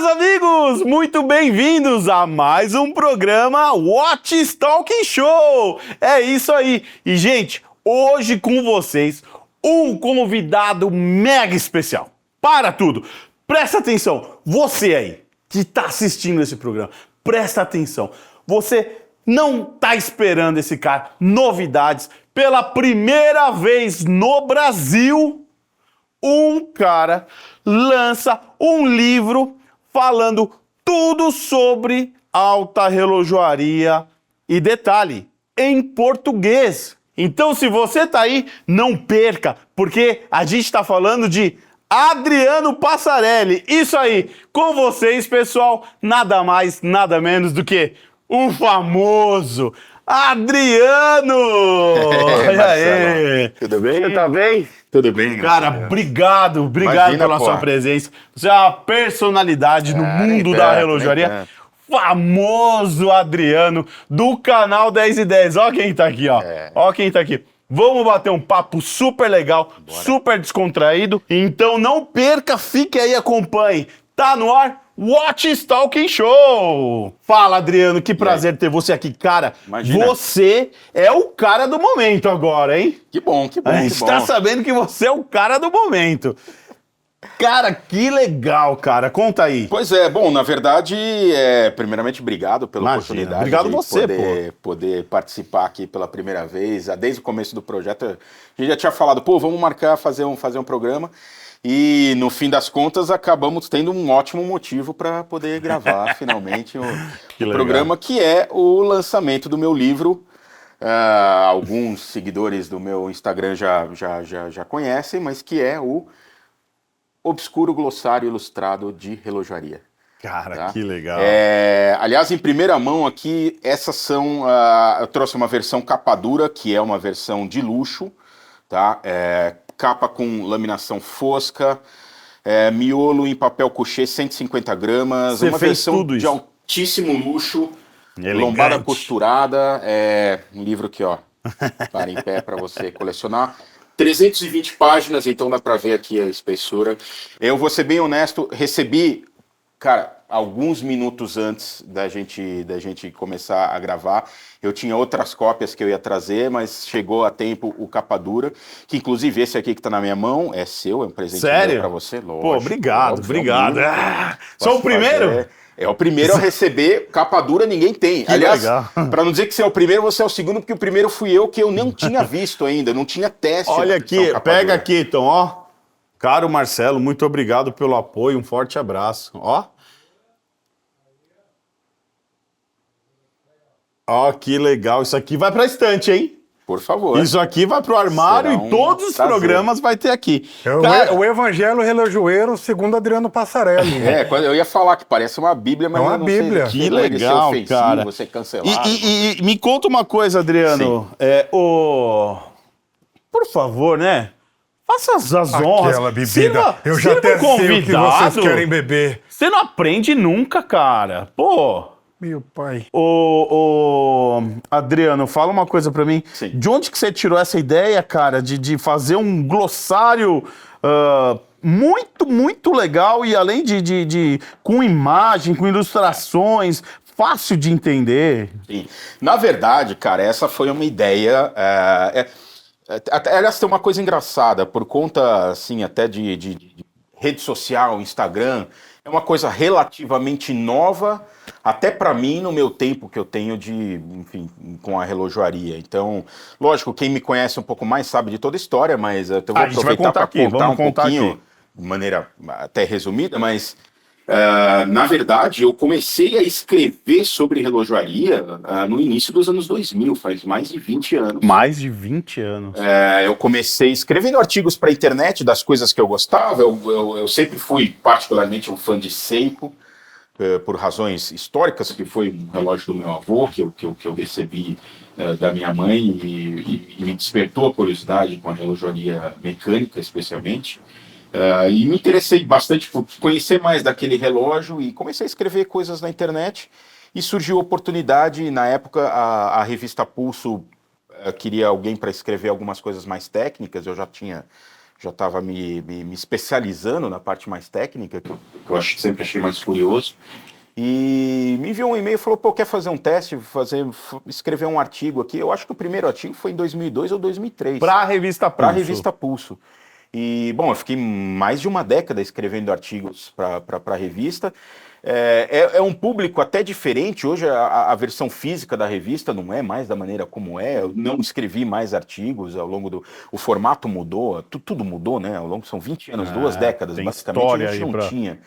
amigos, muito bem-vindos a mais um programa What Talking Show. É isso aí. E, gente, hoje com vocês, um convidado mega especial. Para tudo. Presta atenção. Você aí que está assistindo esse programa, presta atenção. Você não está esperando esse cara. Novidades. Pela primeira vez no Brasil, um cara lança um livro falando tudo sobre alta relojoaria e detalhe, em português. Então, se você tá aí, não perca, porque a gente tá falando de Adriano Passarelli. Isso aí, com vocês, pessoal, nada mais, nada menos do que o famoso Adriano! Olha aí! Tudo bem? Você tá bem? Tudo bem, cara, obrigado Imagina, pela sua presença. Você é uma personalidade no mundo da relojoaria. Famoso Adriano, do canal 10 e 10. Ó quem tá aqui, ó. Ó quem tá aqui. Vamos bater um papo super legal, super descontraído. Então não perca, fique aí, acompanhe. Tá no ar? What Talking Show! Fala, Adriano, que prazer ter você aqui. Cara, você é o cara do momento agora, hein? Que bom, que bom. A gente tá sabendo que você é o cara do momento. Cara, que legal, cara. Conta aí. Pois é, bom, na verdade, primeiramente, obrigado pela oportunidade obrigado de você, poder participar aqui pela primeira vez. Desde o começo do projeto, a gente já tinha falado, vamos marcar, fazer um programa. E, no fim das contas, acabamos tendo um ótimo motivo para poder gravar, finalmente, o programa, que é o lançamento do meu livro. Alguns seguidores do meu Instagram já conhecem, mas que é o Obscuro Glossário Ilustrado de Relojaria. Cara, tá? Que legal. Aliás, em primeira mão aqui, essas são... eu trouxe uma versão capa dura, que é uma versão de luxo, tá? Capa com laminação fosca, miolo em papel couché, 150 gramas, Você uma fez versão tudo de isso. altíssimo luxo, Elegante. lombada costurada, um livro aqui, ó, para em pé para você colecionar. 320 páginas, então dá para ver aqui a espessura. Eu vou ser bem honesto, recebi, cara, alguns minutos antes da gente começar a gravar, eu tinha outras cópias que eu ia trazer, mas chegou a tempo o capa dura, que inclusive esse aqui que tá na minha mão é seu, é um presente meu pra você. Lógico, pô, obrigado, obrigado. Sou o primeiro? Fazer. É o primeiro a receber, capa dura ninguém tem. Que aliás, para não dizer que você é o primeiro, você é o segundo, porque o primeiro fui eu, que eu não tinha visto ainda, não tinha teste. Olha aqui, pega aqui, então, ó. Caro Marcelo, muito obrigado pelo apoio, um forte abraço, ó. Ó, que legal. Isso aqui vai pra estante, hein? Por favor. Isso aqui vai pro armário e todos os programas vai ter aqui. Cara, o Evangelho Relojoeiro segundo Adriano Passarelli. Eu ia falar que parece uma Bíblia, mas é uma Bíblia. Sei, que legal, cara. Você cancelado. E me conta uma coisa, Adriano. Por favor, né? Faça as honras. Aquela bebida. Eu já até sei o que vocês querem beber. Você não aprende nunca, cara. Pô. Meu pai. Adriano, fala uma coisa pra mim. Sim. De onde que você tirou essa ideia, cara, de fazer um glossário muito, muito legal e além com imagem, com ilustrações, fácil de entender? Sim. Na verdade, cara, essa foi uma ideia... Aliás, tem uma coisa engraçada, por conta, assim, até de rede social, Instagram, é uma coisa relativamente nova, até para mim, no meu tempo que eu tenho enfim, com a relojoaria. Então, lógico, quem me conhece um pouco mais sabe de toda a história, mas eu vou aproveitar para contar um pouquinho, de maneira até resumida, mas... na verdade, eu comecei a escrever sobre relojoaria no início dos anos 2000, faz mais de 20 anos. Mais de 20 anos. Eu comecei escrevendo artigos para a internet das coisas que eu gostava. Eu sempre fui particularmente um fã de Seiko, por razões históricas, que foi um relógio do meu avô, que eu recebi da minha mãe e me despertou a curiosidade com a relojoaria mecânica, especialmente. E me interessei bastante por conhecer mais daquele relógio e comecei a escrever coisas na internet e surgiu a oportunidade, na época a revista Pulso queria alguém para escrever algumas coisas mais técnicas, eu já tinha já estava me especializando na parte mais técnica, que eu sempre achei mais curioso. E me enviou um e-mail e falou, pô, quer fazer um teste, escrever um artigo aqui? Eu acho que o primeiro artigo foi em 2002 ou 2003. Para a revista Pulso. Para a revista Pulso. E, bom, eu fiquei mais de uma década escrevendo artigos para a revista. É um público até diferente. Hoje a versão física da revista não é mais da maneira como é. Eu não escrevi mais artigos ao longo do... O formato mudou, tudo mudou, né? Ao longo, são 20 anos, 2 décadas, basicamente, a gente não tinha.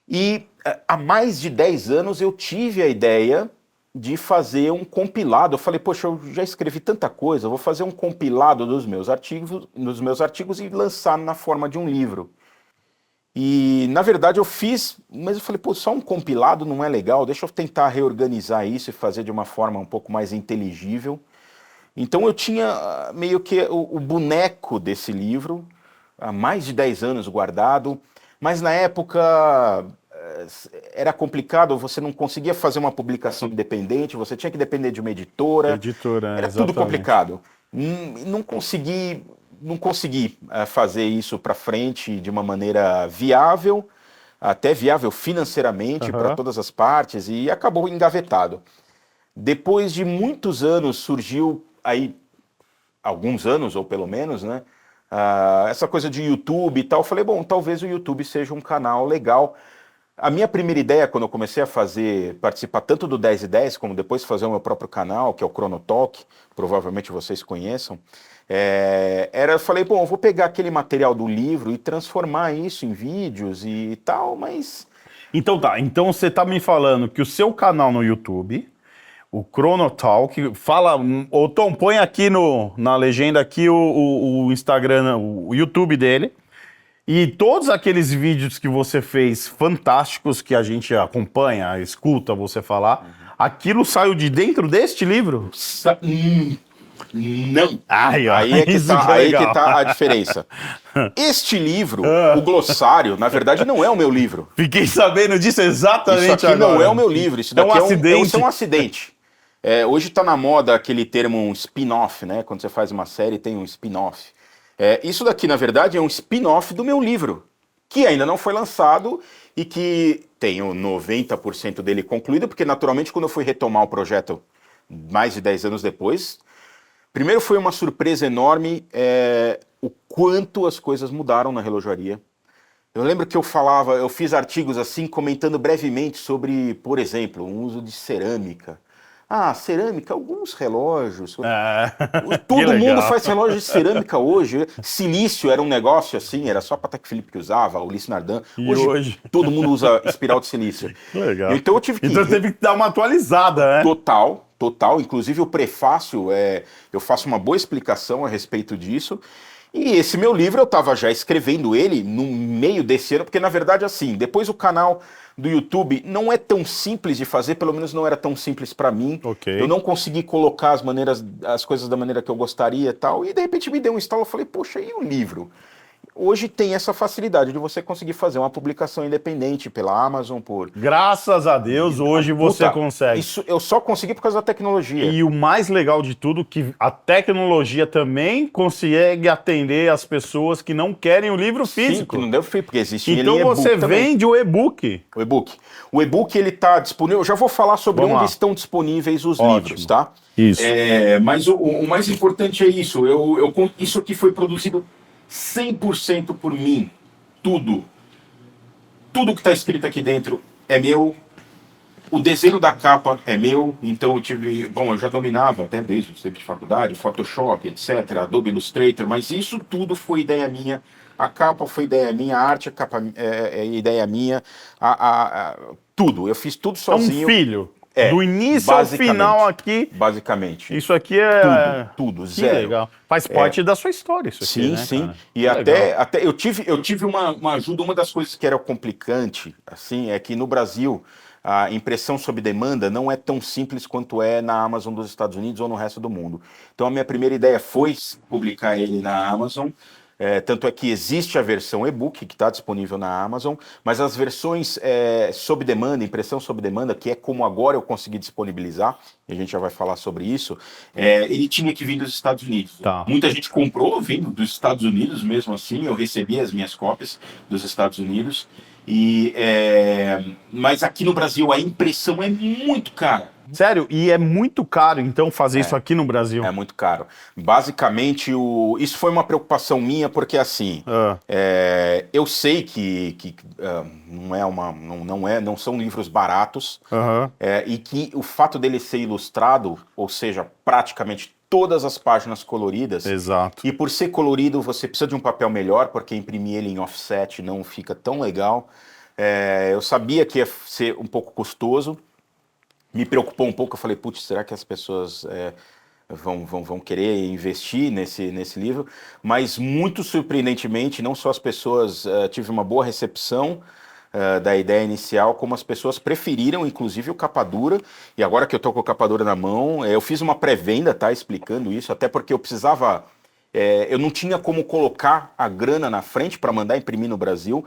E há mais de 10 anos eu tive a ideia de fazer um compilado. Eu falei, poxa, eu já escrevi tanta coisa, eu vou fazer um compilado dos meus artigos e lançar na forma de um livro. E, na verdade, eu fiz, mas eu falei, pô, só um compilado não é legal, deixa eu tentar reorganizar isso e fazer de uma forma um pouco mais inteligível. Então eu tinha meio que o boneco desse livro, há mais de 10 anos guardado, mas na época era complicado, você não conseguia fazer uma publicação independente, você tinha que depender de uma editora, era exatamente. Tudo complicado. Não consegui fazer isso para frente de uma maneira viável, até viável financeiramente para todas as partes, e acabou engavetado. Depois de muitos anos surgiu aí, alguns anos ou pelo menos, né, essa coisa de YouTube e tal. Eu falei, bom, talvez o YouTube seja um canal legal. A minha primeira ideia, quando eu comecei a participar tanto do 10 e 10, como depois fazer o meu próprio canal, que é o Cronotalk, provavelmente vocês conheçam, eu falei, bom, eu vou pegar aquele material do livro e transformar isso em vídeos e tal, mas... Então tá, então você tá me falando que o seu canal no YouTube, o Cronotalk, fala, ô Tom, põe aqui na legenda aqui o Instagram, o YouTube dele, e todos aqueles vídeos que você fez fantásticos, que a gente acompanha, escuta você falar, aquilo saiu de dentro deste livro? Não. Aí é que tá a diferença. Este livro, o glossário, na verdade não é o meu livro. Fiquei sabendo disso exatamente agora. Isso aqui não é o meu livro, isso daqui é um acidente. Hoje está na moda aquele termo spin-off, né? Quando você faz uma série tem um spin-off. Isso daqui, na verdade, é um spin-off do meu livro, que ainda não foi lançado e que tenho 90% dele concluído, porque naturalmente quando eu fui retomar o projeto mais de 10 anos depois, primeiro foi uma surpresa enorme o quanto as coisas mudaram na relojoaria. Eu lembro que eu fiz artigos assim comentando brevemente sobre, por exemplo, o uso de cerâmica. Cerâmica, alguns relógios. Todo mundo faz relógio de cerâmica hoje. Silício era um negócio assim, era só Patek Philippe que usava, o Ulysse Nardin. Hoje todo mundo usa espiral de silício. Legal. Então eu tive que... Então teve que dar uma atualizada, né? Total. Inclusive o prefácio, eu faço uma boa explicação a respeito disso. E esse meu livro eu estava já escrevendo ele no meio desse ano, porque na verdade assim, depois o canal do YouTube não é tão simples de fazer, pelo menos não era tão simples para mim. Okay. Eu não consegui colocar as coisas da maneira que eu gostaria e tal, e de repente me deu um estalo, eu falei, poxa, e o livro? Hoje tem essa facilidade de você conseguir fazer uma publicação independente pela Amazon Graças a Deus, hoje você consegue. Isso eu só consegui por causa da tecnologia. E o mais legal de tudo, que a tecnologia também consegue atender as pessoas que não querem o livro físico. Sim, que não deu free, porque existe então você vende o e-book. O e-book, ele está disponível, eu já vou falar sobre onde estão disponíveis os livros, tá? Isso. Mas o mais importante é isso, isso aqui foi produzido 100% por mim, tudo que está escrito aqui dentro é meu, o desenho da capa é meu, então eu já dominava até desde o tempo de faculdade, Photoshop, etc, Adobe Illustrator, mas isso tudo foi ideia minha, a capa foi ideia minha, a arte é ideia minha, tudo, eu fiz tudo sozinho. É um filho. Do início ao final aqui. Basicamente. Isso aqui é... Tudo, zero. Legal. Faz parte da sua história isso aqui, né, sim. Cara? E até eu tive uma ajuda, uma das coisas que era complicante, assim, é que no Brasil a impressão sob demanda não é tão simples quanto é na Amazon dos Estados Unidos ou no resto do mundo. Então a minha primeira ideia foi publicar ele na Amazon. Tanto é que existe a versão e-book, que está disponível na Amazon, mas as versões sob demanda, impressão sob demanda, que é como agora eu consegui disponibilizar, e a gente já vai falar sobre isso, ele tinha que vir dos Estados Unidos. Tá. Muita gente comprou vindo dos Estados Unidos, mesmo assim, eu recebi as minhas cópias dos Estados Unidos, mas aqui no Brasil a impressão é muito cara. Sério? E é muito caro, então, fazer isso aqui no Brasil? É muito caro. Basicamente, isso foi uma preocupação minha, porque assim, eu sei que não são livros baratos, e que o fato dele ser ilustrado, ou seja, praticamente todas as páginas coloridas. Exato. E por ser colorido, você precisa de um papel melhor, porque imprimir ele em offset não fica tão legal. Eu sabia que ia ser um pouco custoso. Me preocupou um pouco, eu falei, putz, será que as pessoas vão querer investir nesse livro? Mas muito surpreendentemente, não só as pessoas tive uma boa recepção da ideia inicial, como as pessoas preferiram, inclusive, o capa dura. E agora que eu tô com o capa dura na mão, eu fiz uma pré-venda, tá, explicando isso, até porque eu precisava, eu não tinha como colocar a grana na frente para mandar imprimir no Brasil.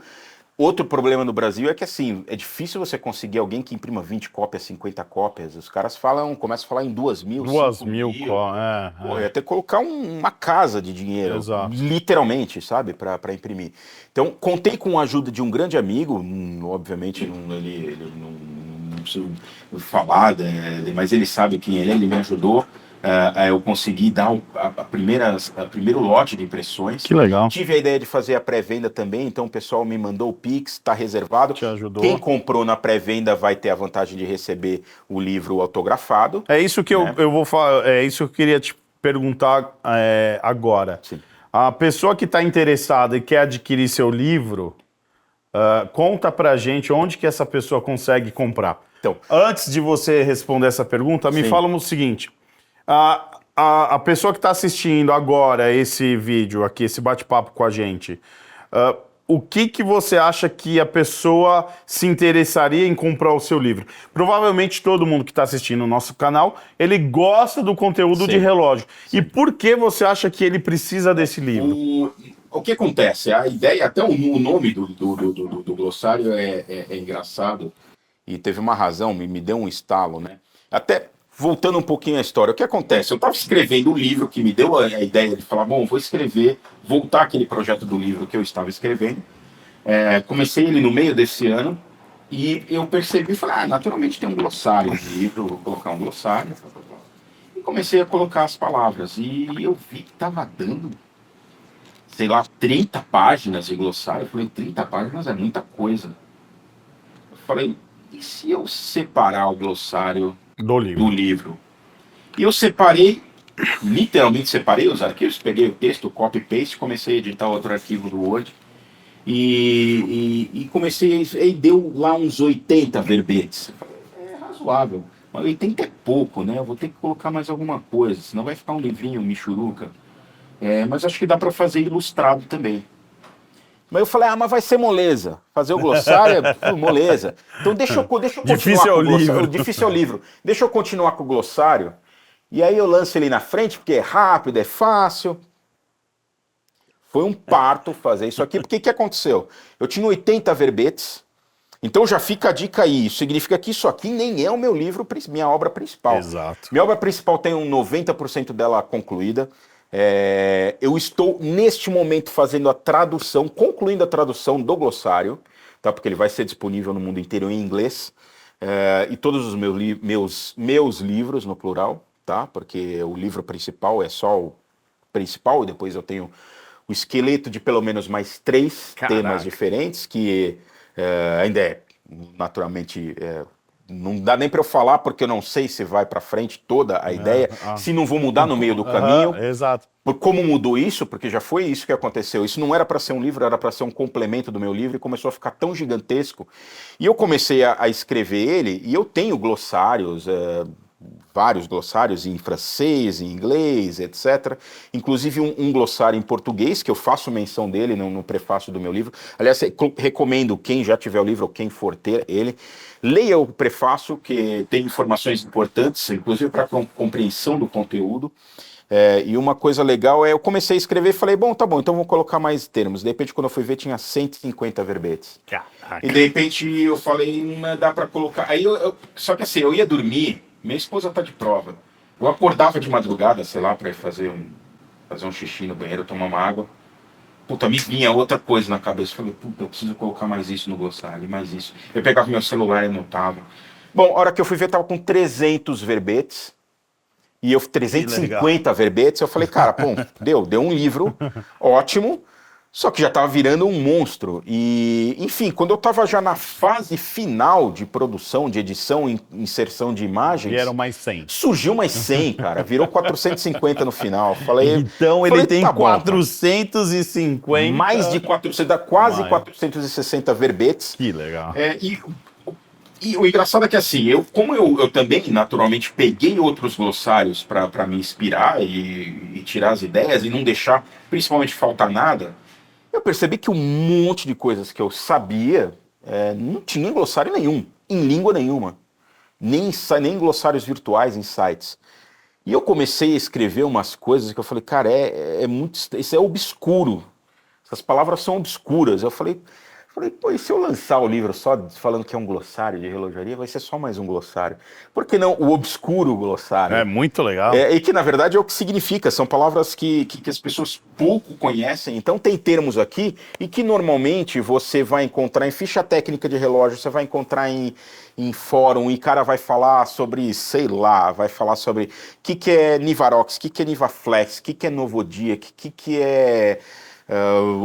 Outro problema no Brasil é que, assim, é difícil você conseguir alguém que imprima 20 cópias, 50 cópias. Os caras começam a falar em 2.000, 2.000, Pô, ia ter que colocar uma casa de dinheiro, Exato. literalmente, sabe, para imprimir. Então, contei com a ajuda de um grande amigo, obviamente, ele não preciso falar, mas ele sabe quem ele me ajudou. Eu consegui dar o primeiro lote de impressões. Que legal. Tive a ideia de fazer a pré-venda também, então o pessoal me mandou o Pix, está reservado. Te ajudou. Quem comprou na pré-venda vai ter a vantagem de receber o livro autografado. É isso que eu vou falar, é isso que eu queria te perguntar agora. Sim. A pessoa que está interessada e quer adquirir seu livro, conta pra gente onde que essa pessoa consegue comprar. Então, Antes de você responder essa pergunta, me Sim. fala o seguinte. A pessoa que está assistindo agora esse vídeo aqui, esse bate-papo com a gente, o que você acha que a pessoa se interessaria em comprar o seu livro? Provavelmente todo mundo que está assistindo o nosso canal, ele gosta do conteúdo Sim. de relógio. E por que você acha que ele precisa desse livro? O que acontece? A ideia, até o nome do glossário é engraçado e teve uma razão, me deu um estalo, né? Até voltando um pouquinho à história, o que acontece? Eu estava escrevendo um livro que me deu a ideia de falar, bom, vou voltar aquele projeto do livro que eu estava escrevendo. Comecei ele no meio desse ano e eu percebi, falei, naturalmente tem um glossário de livro, vou colocar um glossário. E comecei a colocar as palavras e eu vi que estava dando, sei lá, 30 páginas de glossário. Eu falei, 30 páginas é muita coisa. Eu falei, e se eu separar o glossário Do livro. do livro? E eu separei, literalmente separei os arquivos, peguei o texto, copy-paste, comecei a editar outro arquivo do Word e comecei, e deu lá uns 80 verbetes. Eu falei, é razoável, mas 80 é pouco, né? Eu vou ter que colocar mais alguma coisa, senão vai ficar um livrinho michuruca. Mas acho que dá para fazer ilustrado também. Mas eu falei, mas vai ser moleza. Fazer o glossário é moleza. Então deixa eu continuar Difícil é com o o glossário. livro. Difícil é o livro. Deixa eu continuar com o glossário. E aí eu lanço ele na frente, porque é rápido, é fácil. Foi um parto fazer isso aqui, porque o que aconteceu? Eu tinha 80 verbetes, então já fica a dica aí. Isso significa que isso aqui nem é o meu livro, minha obra principal. Exato. Minha obra principal tem 90% dela concluída. Eu estou, neste momento, fazendo a tradução, concluindo a tradução do glossário, tá? Porque ele vai ser disponível no mundo inteiro em inglês, e todos os meus livros, no plural, tá? Porque o livro principal é só o principal, e depois eu tenho o esqueleto de pelo menos mais 3 temas diferentes, que ainda naturalmente... não dá nem para eu falar, porque eu não sei se vai para frente toda a ideia, se não vou mudar no meio do caminho. Exato. Por como mudou isso, porque já foi isso que aconteceu. Isso não era para ser um livro, era para ser um complemento do meu livro, e começou a ficar tão gigantesco. E eu comecei a escrever ele, e eu tenho glossários, vários glossários em francês, em inglês, etc. Inclusive um glossário em português, que eu faço menção dele no prefácio do meu livro. Aliás, recomendo quem já tiver o livro ou quem for ter ele, leia o prefácio, que tem informações importantes, inclusive para a compreensão do conteúdo. E uma coisa legal eu comecei a escrever e falei, bom, tá bom, então vou colocar mais termos. De repente, quando eu fui ver, tinha 150 verbetes. Caraca. E de repente eu falei, não dá pra colocar. Aí só que assim, eu ia dormir, minha esposa tá de prova. Eu acordava de madrugada, sei lá, pra ir fazer um xixi no banheiro, tomar uma água. Puta, me vinha outra coisa na cabeça. Eu falei, puta, eu preciso colocar mais isso no glossário, mais isso. Eu pegava meu celular e anotava. Bom, a hora que eu fui ver, tava com 300 verbetes. E eu 350 verbetes. Eu falei, cara, bom, deu um livro, ótimo. Só que já tava virando um monstro. E, enfim, quando eu tava já na fase final de produção, de edição, inserção de imagens... Vieram mais 100. Surgiu mais 100, cara. Virou 450 no final. Então ele tem tá bom, 450. mais de 400, dá quase Mais. 460 verbetes. Que legal. E o engraçado é que assim, como eu também naturalmente peguei outros glossários para me inspirar e tirar as ideias e não deixar principalmente faltar nada, eu percebi que um monte de coisas que eu sabia não tinha em glossário nenhum, em língua nenhuma, nem glossários virtuais em sites. E eu comecei a escrever umas coisas que eu falei, cara, isso é obscuro. Essas palavras são obscuras. Eu falei, pô, e se eu lançar o livro só falando que é um glossário de relojaria, vai ser só mais um glossário. Por que não o obscuro glossário? É muito legal. E que, na verdade, é o que significa. São palavras que as pessoas pouco conhecem. Então, tem termos aqui e que, normalmente, você vai encontrar em ficha técnica de relógio, você vai encontrar em fórum, e cara vai falar sobre, sei lá, vai falar sobre o que é Nivarox, o que é Nivaflex, o que é Novodia, o que é...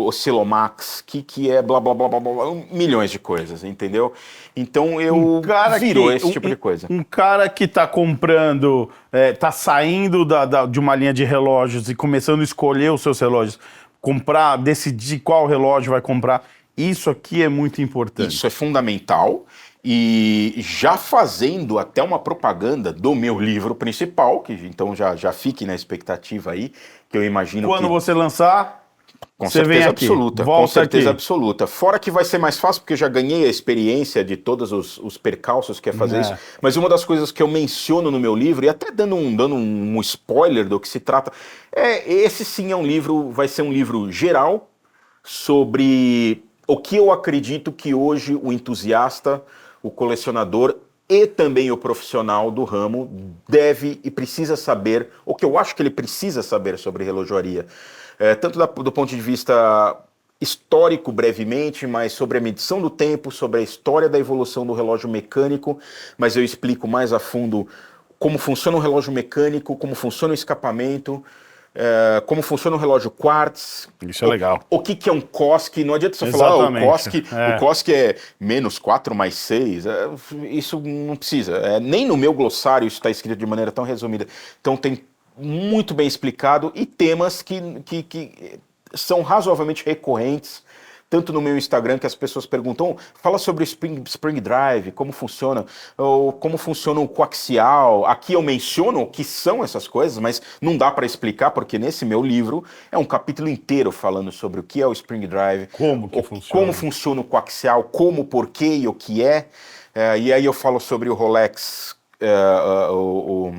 Oscilomax, que é blá blá blá blá blá, milhões de coisas, entendeu? Então virou esse tipo de coisa. Um cara que tá comprando, tá saindo de uma linha de relógios e começando a escolher os seus relógios, decidir qual relógio vai comprar, isso aqui é muito importante. Isso é fundamental. E já fazendo até uma propaganda do meu livro principal, que então já fique na expectativa aí, que eu imagino Quando você lançar... Com Você vem certeza aqui, absoluta, volta com certeza aqui. absoluta. Fora que vai ser mais fácil, porque eu já ganhei a experiência de todos os percalços que é fazer isso. Mas uma das coisas que eu menciono no meu livro, e até dando um spoiler do que se trata, esse sim vai ser um livro geral sobre o que eu acredito que hoje o entusiasta, o colecionador e também o profissional do ramo deve e precisa saber, o que eu acho que ele precisa saber sobre relojoaria. Tanto do ponto de vista histórico, brevemente, mas sobre a medição do tempo, sobre a história da evolução do relógio mecânico, mas eu explico mais a fundo como funciona o relógio mecânico, como funciona o escapamento, como funciona o relógio quartz. Isso é legal. O que é um COSC? Não adianta você falar, o COSC é menos 4 mais 6. Isso não precisa. Nem no meu glossário isso está escrito de maneira tão resumida. Então tem muito bem explicado e temas que são razoavelmente recorrentes, tanto no meu Instagram, que as pessoas perguntam, fala sobre o Spring Drive, como funciona, ou como funciona o coaxial. Aqui eu menciono o que são essas coisas, mas não dá para explicar, porque nesse meu livro é um capítulo inteiro falando sobre o que é o Spring Drive, como funciona o coaxial, como, porquê e o que é. E aí eu falo sobre o Rolex, o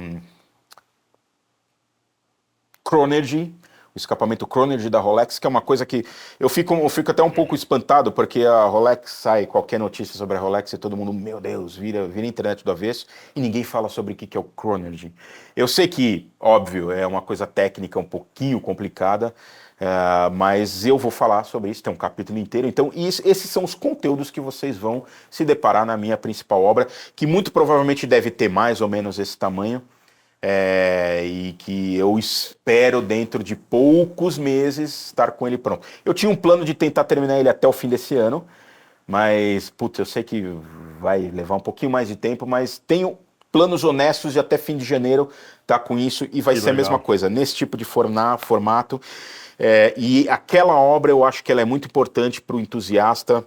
Chronergy, o escapamento Chronergy da Rolex, que é uma coisa que eu fico até um pouco espantado, porque a Rolex sai qualquer notícia sobre a Rolex e todo mundo, meu Deus, vira a internet do avesso e ninguém fala sobre o que é o Chronergy. Eu sei que, óbvio, é uma coisa técnica um pouquinho complicada, mas eu vou falar sobre isso, tem um capítulo inteiro. Então, esses são os conteúdos que vocês vão se deparar na minha principal obra, que muito provavelmente deve ter mais ou menos esse tamanho. E que eu espero dentro de poucos meses estar com ele pronto. Eu tinha um plano de tentar terminar ele até o fim desse ano, mas, putz, eu sei que vai levar um pouquinho mais de tempo, mas tenho planos honestos de até fim de janeiro estar com isso e vai ser a mesma coisa, nesse tipo de formato. E aquela obra eu acho que ela é muito importante para o entusiasta.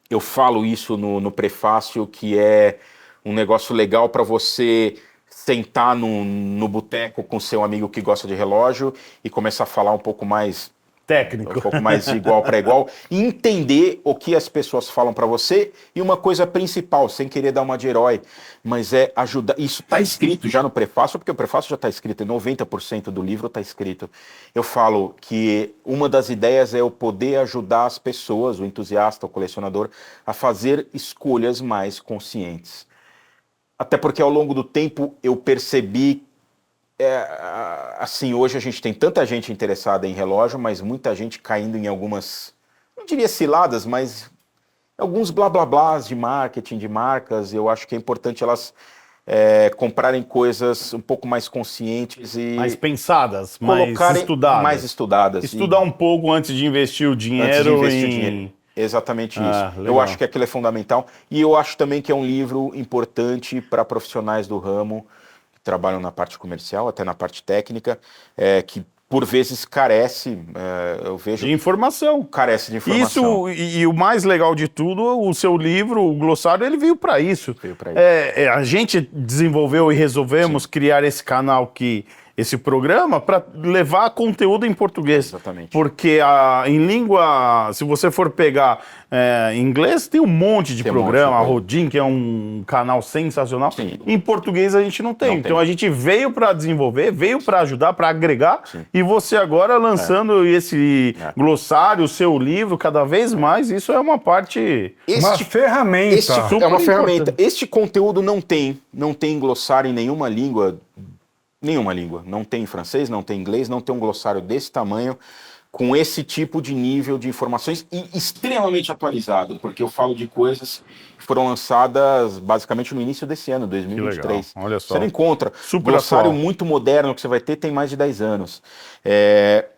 Eu falo isso no prefácio, que é um negócio legal para você sentar no boteco com seu amigo que gosta de relógio e começar a falar um pouco mais Técnico. Um pouco mais de igual para igual, e entender o que as pessoas falam para você, e uma coisa principal, sem querer dar uma de herói, mas é ajudar, isso está escrito já no prefácio, porque o prefácio já está escrito, 90% do livro está escrito. Eu falo que uma das ideias é eu poder ajudar as pessoas, o entusiasta, o colecionador, a fazer escolhas mais conscientes. Até porque ao longo do tempo eu percebi, assim, hoje a gente tem tanta gente interessada em relógio, mas muita gente caindo em algumas, não diria ciladas, mas alguns blá blá blás de marketing, de marcas. Eu acho que é importante elas comprarem coisas um pouco mais conscientes e Mais pensadas, mais estudadas. mais estudadas. Estudar um pouco antes de investir o dinheiro Antes de investir em... o dinheiro. Exatamente isso. Ah, eu legal. acho que aquilo é fundamental. E eu acho também que é um livro importante para profissionais do ramo que trabalham na parte comercial, até na parte técnica, que por vezes carece, eu vejo... De informação. Carece de informação. Isso, e o mais legal de tudo, o seu livro, o glossário, ele veio para isso. Veio pra isso. A gente desenvolveu e resolvemos criar esse canal esse programa para levar conteúdo em português. Exatamente. Porque em língua, se você for pegar em inglês, tem um monte de Tem um programa, monte a de Rodin, que é um canal sensacional. Sim. Em português a gente não tem. Não Então tem. a gente veio para desenvolver, veio para ajudar, para agregar. Sim. E você agora lançando esse glossário, o seu livro, cada vez mais, isso é uma parte... Uma ferramenta. É uma Super ferramenta. importante. Este conteúdo não tem glossário em nenhuma língua. Nenhuma língua. Não tem em francês, não tem em inglês, não tem um glossário desse tamanho, com esse tipo de nível de informações e extremamente atualizado, porque eu falo de coisas que foram lançadas basicamente no início desse ano, 2023. legal. Olha só. Você não encontra. Super Glossário atual. muito moderno que você vai ter tem mais de 10 anos.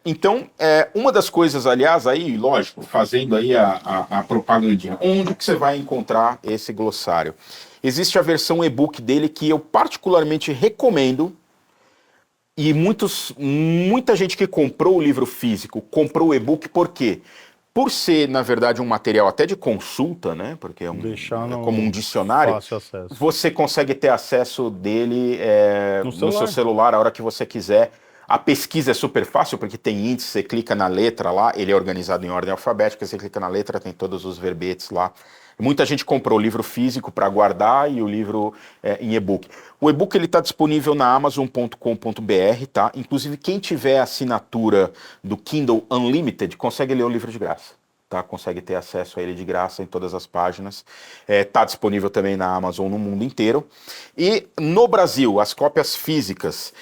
Então, uma das coisas, aliás, aí, lógico, fazendo aí a propagandinha, onde que você vai encontrar esse glossário? Existe a versão e-book dele que eu particularmente recomendo. E muita gente que comprou o livro físico, comprou o e-book, por quê? Por ser, na verdade, um material até de consulta, né? Porque é como um dicionário, fácil acesso. você consegue ter acesso dele no celular. seu celular a hora que você quiser. A pesquisa é super fácil, porque tem índice, você clica na letra lá, ele é organizado em ordem alfabética, você clica na letra, tem todos os verbetes lá. Muita gente comprou o livro físico para guardar e o livro em e-book. O e-book está disponível na Amazon.com.br, tá? Inclusive, quem tiver assinatura do Kindle Unlimited consegue ler o livro de graça. Tá? Consegue ter acesso a ele de graça em todas as páginas. Está disponível também na Amazon no mundo inteiro. E no Brasil, as cópias físicas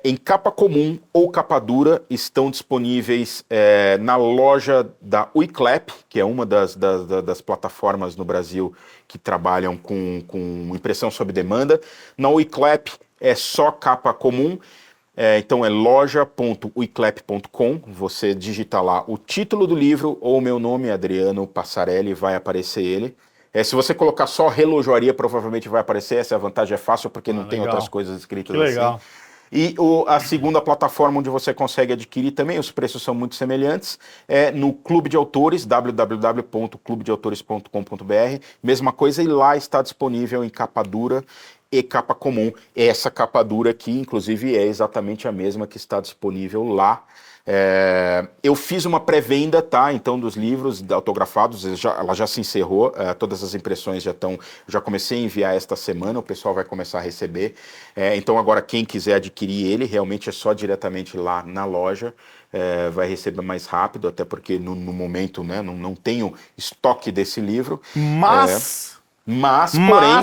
em capa comum ou capa dura estão disponíveis na loja da Uiclap, que é uma das plataformas no Brasil que trabalham com impressão sob demanda. Na Uiclap é só capa comum. Então é loja.uiclap.com, você digita lá o título do livro ou o meu nome, Adriano Passarelli, vai aparecer ele. Se você colocar só relojoaria, provavelmente vai aparecer, essa é a vantagem, é fácil porque não tem outras coisas escritas Que legal. assim. E a segunda plataforma onde você consegue adquirir também, os preços são muito semelhantes, é no Clube de Autores, www.clubedeautores.com.br, mesma coisa, e lá está disponível em capa dura e capa comum. Essa capa dura aqui, inclusive, é exatamente a mesma que está disponível lá. Eu fiz uma pré-venda, tá? Então, dos livros autografados, ela já se encerrou, todas as impressões já comecei a enviar esta semana, o pessoal vai começar a receber. Então, agora, quem quiser adquirir ele, realmente é só diretamente lá na loja, vai receber mais rápido, até porque no momento, né, não tenho estoque desse livro. Mas Porém,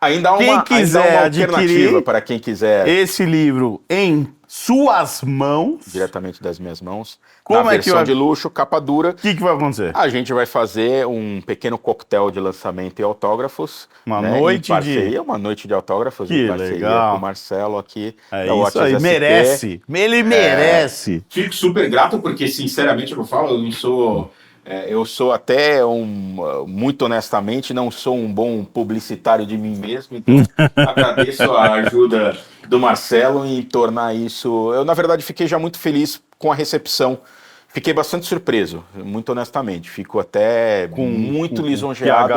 ainda há uma alternativa para quem quiser esse livro em suas mãos, diretamente das minhas mãos, como na é que versão de luxo, capa dura. O que vai acontecer? A gente vai fazer um pequeno coquetel de lançamento e autógrafos. Uma né, noite em parceria, uma noite de autógrafos Que em parceria legal. com o Marcelo aqui. É da isso Watches aí, SP. merece. Ele merece. Fico super grato porque, sinceramente, eu falo, eu não sou... eu sou até muito honestamente, não sou um bom publicitário de mim mesmo, então agradeço a ajuda do Marcelo em tornar isso... Eu, na verdade, fiquei já muito feliz com a recepção. Fiquei bastante surpreso, muito honestamente. Fico até muito lisonjeado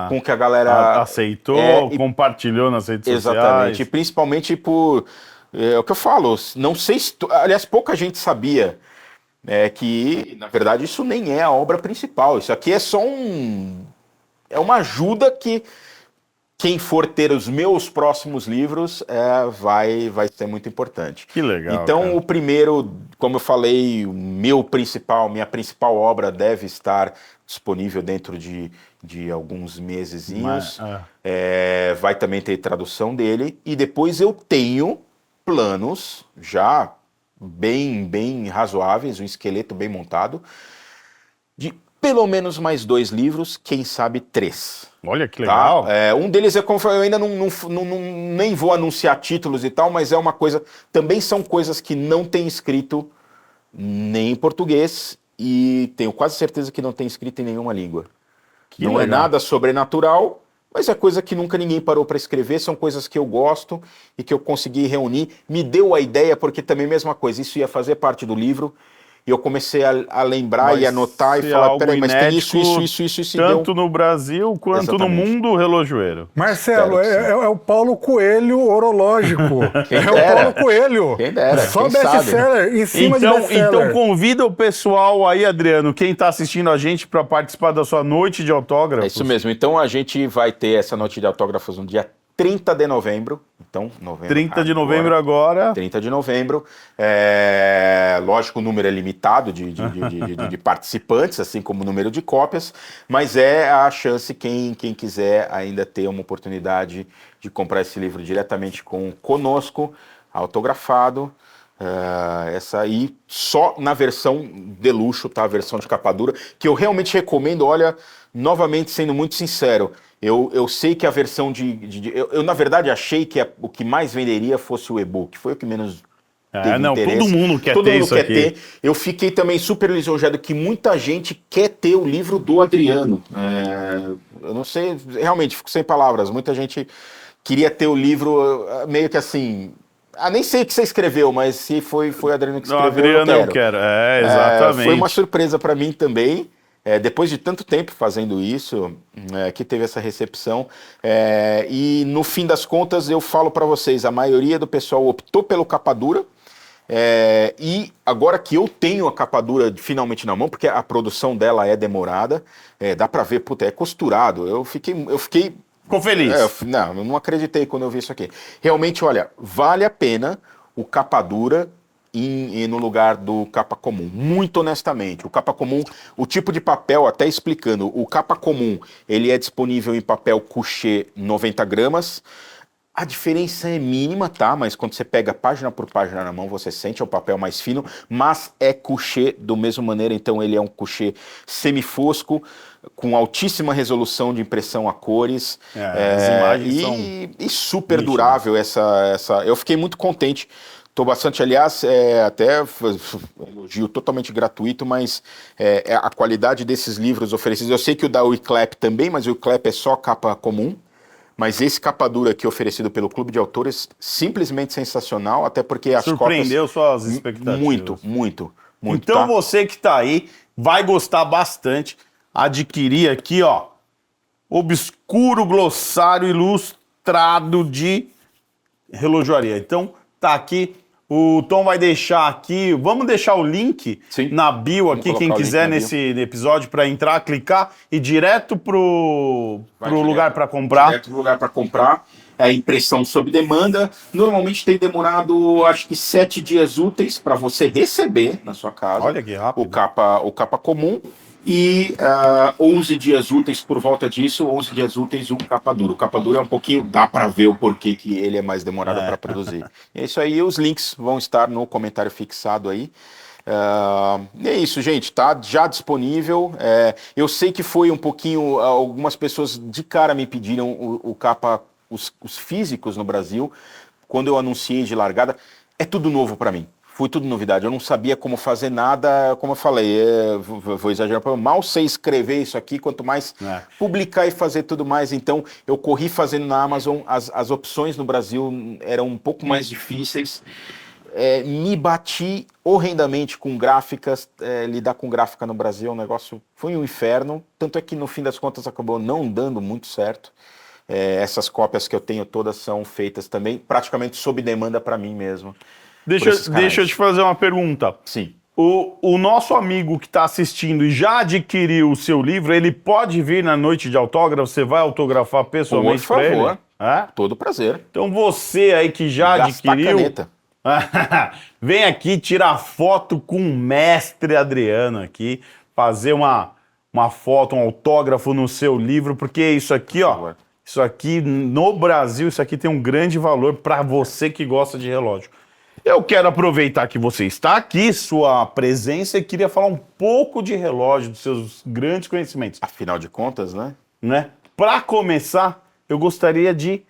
com o que a galera aceitou, compartilhou nas redes exatamente, sociais. e principalmente por... o que eu falo, não sei se... aliás, pouca gente sabia que, na verdade, isso nem é a obra principal. Isso aqui é só é uma ajuda que quem for ter os meus próximos livros vai ser muito importante. Que legal, Então, cara. o primeiro, como eu falei, minha principal obra deve estar disponível dentro de alguns mesezinhos. Vai também ter tradução dele. E depois eu tenho planos já bem razoáveis, um esqueleto bem montado, de pelo menos mais 2 livros, quem sabe 3. Olha que legal. Tá? Um deles como eu falei, eu ainda nem vou anunciar títulos e tal, mas é uma coisa. Também são coisas que não tem escrito nem em português e tenho quase certeza que não tem escrito em nenhuma língua. Que não é legal. nada sobrenatural, mas é coisa que nunca ninguém parou para escrever, são coisas que eu gosto e que eu consegui reunir. Me deu a ideia, porque também mesma coisa, isso ia fazer parte do livro. E eu comecei a lembrar Vai e anotar e ser falar, algo peraí, mas tem inédito, isso. tanto no Brasil quanto no Exatamente. mundo relojoeiro. Marcelo, Espero que sim. é o Paulo Coelho orológico. Quem É o dera. Paulo Coelho. Quem dera, Só quem sabe, best-seller, em cima de Então best-seller. convida o pessoal aí, Adriano, quem está assistindo a gente para participar da sua noite de autógrafos. É isso mesmo. Então a gente vai ter essa noite de autógrafos no dia 30 de novembro. Então, 30 de novembro agora. 30 de novembro. Lógico, o número é limitado de participantes, assim como o número de cópias, mas é a chance, quem quiser ainda ter uma oportunidade de comprar esse livro diretamente conosco, autografado. Essa aí só na versão de luxo, tá? A versão de capa dura, que eu realmente recomendo. Olha, novamente sendo muito sincero, eu sei que a versão eu na verdade achei que o que mais venderia fosse o e-book, foi o que menos teve interesse. Todo mundo quer Todo ter mundo isso quer aqui. ter. Eu fiquei também super lisonjeado que muita gente quer ter o livro do Adriano. Eu não sei, realmente fico sem palavras. Muita gente queria ter o livro meio que assim. Nem sei o que você escreveu, mas se foi o Adriano que Não, escreveu, Adriano, eu quero. Exatamente. Foi uma surpresa para mim também. Depois de tanto tempo fazendo isso, que teve essa recepção. E no fim das contas, eu falo para vocês, a maioria do pessoal optou pelo capa dura. E agora que eu tenho a capa dura finalmente na mão, porque a produção dela é demorada, dá para ver, puta, é costurado. Eu fiquei Ficou feliz. eu não acreditei quando eu vi isso aqui. Realmente, olha, vale a pena o capa dura no lugar do capa comum. Muito honestamente. O capa comum, o tipo de papel, até explicando, o capa comum, ele é disponível em papel couché 90 gramas. A diferença é mínima, tá? Mas quando você pega página por página na mão, você sente o papel mais fino, mas é couché do mesma maneira, então ele é um couché semifosco, com altíssima resolução de impressão a cores. As imagens são E super nítidas. durável essa. Eu fiquei muito contente. Estou bastante, aliás, até elogio totalmente gratuito, mas a qualidade desses livros oferecidos. Eu sei que o da Wiclap também, mas o Wiclap é só capa comum. Mas esse capa dura aqui oferecido pelo Clube de Autores, simplesmente sensacional, até porque as Surpreendeu cópias... suas expectativas. Muito. Então tá? você que tá aí vai gostar bastante. Adquirir aqui, ó, Obscuro Glossário Ilustrado de Relojoaria. Então tá aqui. O Tom vai deixar aqui. Vamos deixar o link Sim. na bio aqui, Vamos quem colocar o quiser link na nesse episódio para entrar, clicar e direto pro lugar para comprar. Direto pro lugar para comprar. É impressão sob demanda. Normalmente tem demorado, acho que 7 dias úteis para você receber na sua casa. Olha que rápido. O capa comum. E 11 dias úteis por volta disso, 11 dias úteis o capa dura. O capa dura é um pouquinho, dá para ver o porquê que ele é mais demorado para produzir. É isso aí, os links vão estar no comentário fixado aí. É isso, gente, tá já disponível. Eu sei que foi um pouquinho, algumas pessoas de cara me pediram o capa, os físicos no Brasil, quando eu anunciei de largada. É tudo novo para mim. Foi tudo novidade, eu não sabia como fazer nada, como eu falei, vou exagerar, eu mal sei escrever isso aqui, quanto mais publicar e fazer tudo mais, então eu corri fazendo na Amazon, as opções no Brasil eram um pouco mais difíceis, me bati horrendamente com gráficas, lidar com gráfica no Brasil é um negócio, foi um inferno, tanto é que no fim das contas acabou não dando muito certo. Essas cópias que eu tenho todas são feitas também praticamente sob demanda para mim mesmo. Deixa eu te fazer uma pergunta. Sim. O nosso amigo que está assistindo e já adquiriu o seu livro, ele pode vir na noite de autógrafo? Você vai autografar pessoalmente Por para ele? favor. É? Todo prazer. Então você aí que já Gastar adquiriu, caneta. vem aqui tirar foto com o mestre Adriano aqui, fazer uma foto, um autógrafo no seu livro, porque isso aqui, ó, favor. isso aqui no Brasil, isso aqui tem um grande valor para você que gosta de relógio. Eu quero aproveitar que você está aqui, sua presença, e queria falar um pouco de relógio, dos seus grandes conhecimentos, Afinal de contas, né? né? Para começar, eu gostaria de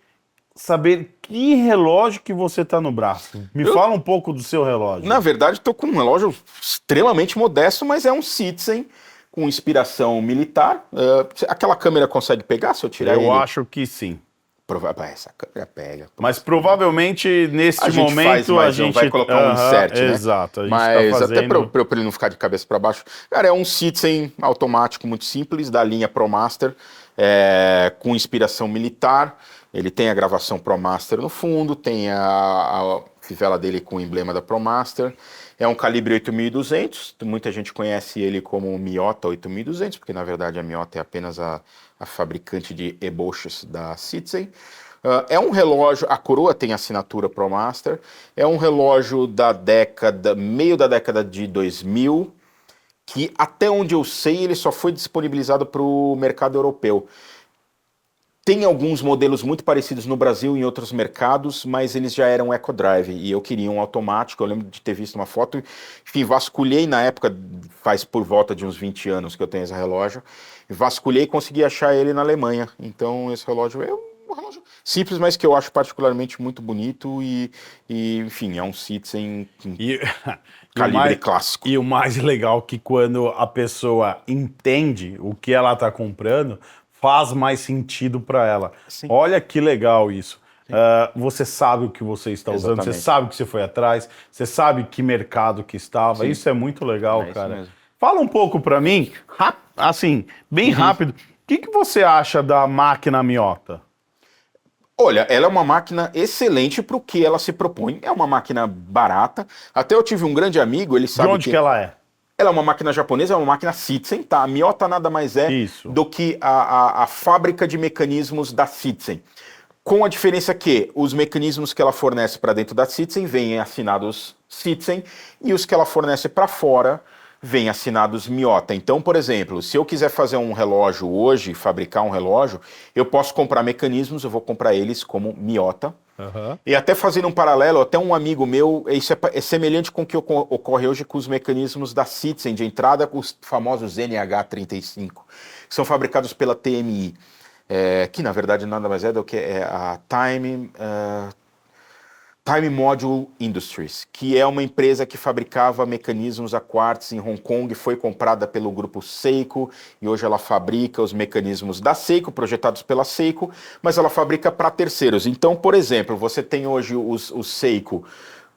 saber que relógio que você tá no braço. Me fala um pouco do seu relógio. Na verdade, estou com um relógio extremamente modesto, mas é um Citizen com inspiração militar. Aquela câmera consegue pegar se eu tirar ele? Eu acho que sim. Essa câmera pega. Mas provavelmente neste momento a gente vai colocar um insert, né? Exato, a gente Mas tá até fazendo... para ele não ficar de cabeça para baixo. Cara, é um Citizen automático muito simples da linha ProMaster, com inspiração militar. Ele tem a gravação ProMaster no fundo, tem a fivela dele com o emblema da ProMaster. É um calibre 8200, muita gente conhece ele como Miyota 8200, porque na verdade a Miyota é apenas a fabricante de eboches da Citizen. É um relógio, a coroa tem assinatura ProMaster, é um relógio meio da década de 2000, que até onde eu sei ele só foi disponibilizado para o mercado europeu. Tem alguns modelos muito parecidos no Brasil e em outros mercados, mas eles já eram EcoDrive e eu queria um automático. Eu lembro de ter visto uma foto, enfim, vasculhei na época, faz por volta de uns 20 anos que eu tenho esse relógio, vasculhei e consegui achar ele na Alemanha. Então esse relógio é um relógio simples, mas que eu acho particularmente muito bonito e enfim, é um Citizen calibre clássico. E o mais legal é que quando a pessoa entende o que ela está comprando, faz mais sentido para ela. Sim. Olha que legal isso. Você sabe o que você está usando, você sabe que você foi atrás, você sabe que mercado que estava. Sim. Isso é muito legal, cara. Fala um pouco para mim, assim, bem rápido, o que você acha da máquina Miyota? Olha, ela é uma máquina excelente para o que ela se propõe. É uma máquina barata. Até eu tive um grande amigo, ele sabe de onde que ela é? Ela é uma máquina japonesa, é uma máquina Citizen, tá? A Miyota nada mais é do que a fábrica de mecanismos da Citizen. Com a diferença que os mecanismos que ela fornece para dentro da Citizen vêm assinados Citizen e os que ela fornece para fora vêm assinados Miyota. Então, por exemplo, se eu quiser fazer um relógio hoje, fabricar um relógio, eu posso comprar mecanismos, eu vou comprar eles como Miyota. Uhum. E até fazendo um paralelo, até um amigo meu, isso é semelhante com o que ocorre hoje com os mecanismos da Citizen de entrada, com os famosos NH35, que são fabricados pela TMI, que na verdade nada mais é do que a Time Module Industries, que é uma empresa que fabricava mecanismos a quartz em Hong Kong, foi comprada pelo grupo Seiko e hoje ela fabrica os mecanismos da Seiko, projetados pela Seiko, mas ela fabrica para terceiros. Então, por exemplo, você tem hoje os Seiko,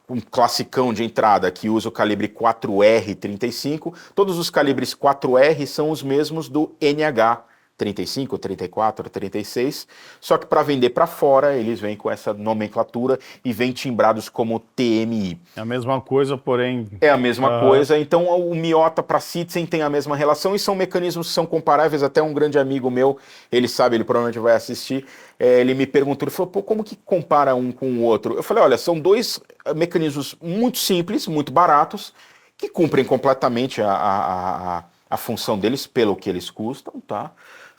um classicão de entrada que usa o calibre 4R35, todos os calibres 4R são os mesmos do NH 35, 34, 36, só que para vender para fora eles vêm com essa nomenclatura e vêm timbrados como TMI. É a mesma coisa, porém... É a mesma coisa, então o Miyota para Citizen tem a mesma relação e são mecanismos que são comparáveis. Até um grande amigo meu, ele sabe, ele provavelmente vai assistir, ele me perguntou, ele falou, pô, como que compara um com o outro? Eu falei, olha, são dois mecanismos muito simples, muito baratos, que cumprem completamente a função deles pelo que eles custam, tá?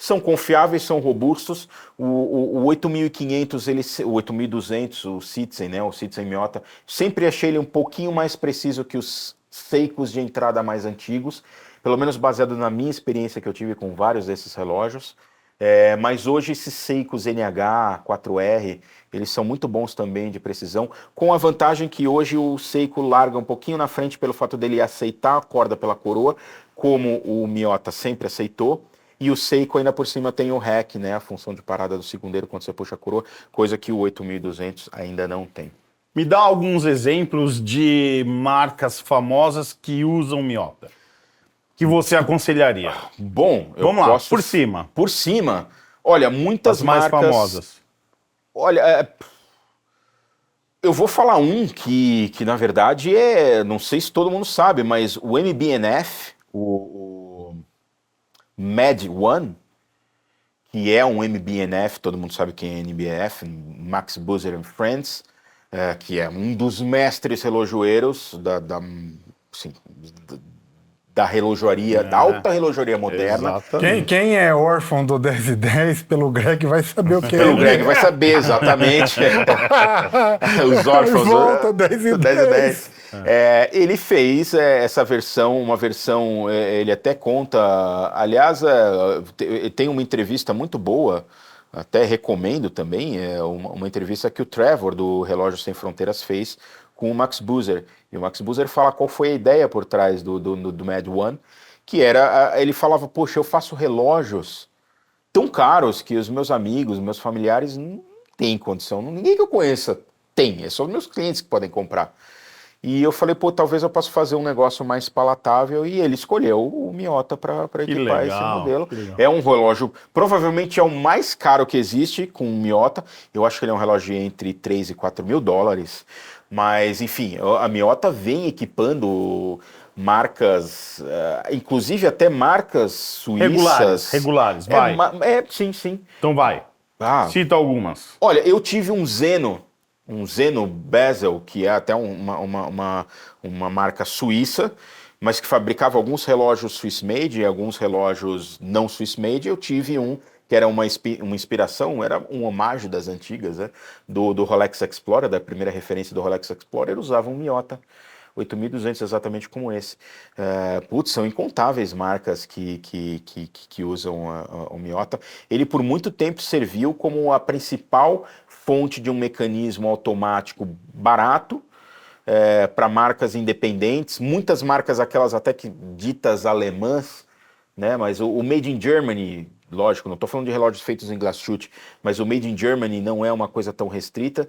São confiáveis, são robustos. O 8500, o 8200, o Citizen, né, o Citizen Miyota, sempre achei ele um pouquinho mais preciso que os Seikos de entrada mais antigos, pelo menos baseado na minha experiência que eu tive com vários desses relógios. Mas hoje esses Seikos NH, 4R, eles são muito bons também de precisão, com a vantagem que hoje o Seiko larga um pouquinho na frente pelo fato dele aceitar a corda pela coroa, como o Miyota sempre aceitou. E o Seiko ainda por cima tem o REC, né, a função de parada do segundeiro quando você puxa a coroa, coisa que o 8200 ainda não tem. Me dá alguns exemplos de marcas famosas que usam Miyota, que você aconselharia. Bom, vamos lá, por cima. Por cima, olha, muitas as mais marcas... famosas. Olha, Eu vou falar um que na verdade não sei se todo mundo sabe, mas o MBNF, o Mad One, que é um MBNF, todo mundo sabe quem é MBNF, Max Boozer and Friends, que é um dos mestres relojoeiros assim, da relojoaria, da alta relojoaria moderna. Exatamente. Quem é órfão do 10 e 10 pelo Greg vai saber o que é. O Greg vai saber exatamente. Os órfãos. Volta 10 e 10. Ele fez essa versão, uma versão, ele até conta, aliás, tem uma entrevista muito boa, até recomendo também, uma entrevista que o Trevor do Relógio Sem Fronteiras fez com o Max Boozer. E o Max Boozer fala qual foi a ideia por trás do Mad One, que era, ele falava, poxa, eu faço relógios tão caros que os meus amigos, meus familiares não têm condição, ninguém que eu conheça tem, é só os meus clientes que podem comprar. E eu falei, pô, talvez eu possa fazer um negócio mais palatável, e ele escolheu o Miyota para equipar esse modelo. É um relógio, provavelmente é o mais caro que existe com o Miyota. Eu acho que ele é um relógio entre 3 e 4 mil dólares, mas enfim, a Miyota vem equipando marcas, inclusive até marcas suíças. Regulares, vai. Sim. Então vai. Cita algumas. Olha, eu tive um Zeno Bezel, que é até uma marca suíça, mas que fabricava alguns relógios Swiss-made e alguns relógios não Swiss-made. Eu tive um que era uma inspiração, era um homágio das antigas, né? do Rolex Explorer, da primeira referência do Rolex Explorer, usava um Miyota 8.200, exatamente como esse. São incontáveis marcas que usam o Miyota. Ele por muito tempo serviu como a principal fonte de um mecanismo automático barato para marcas independentes, muitas marcas aquelas até que ditas alemãs, né? Mas o Made in Germany, lógico, não estou falando de relógios feitos em Glashütte, mas o Made in Germany não é uma coisa tão restrita.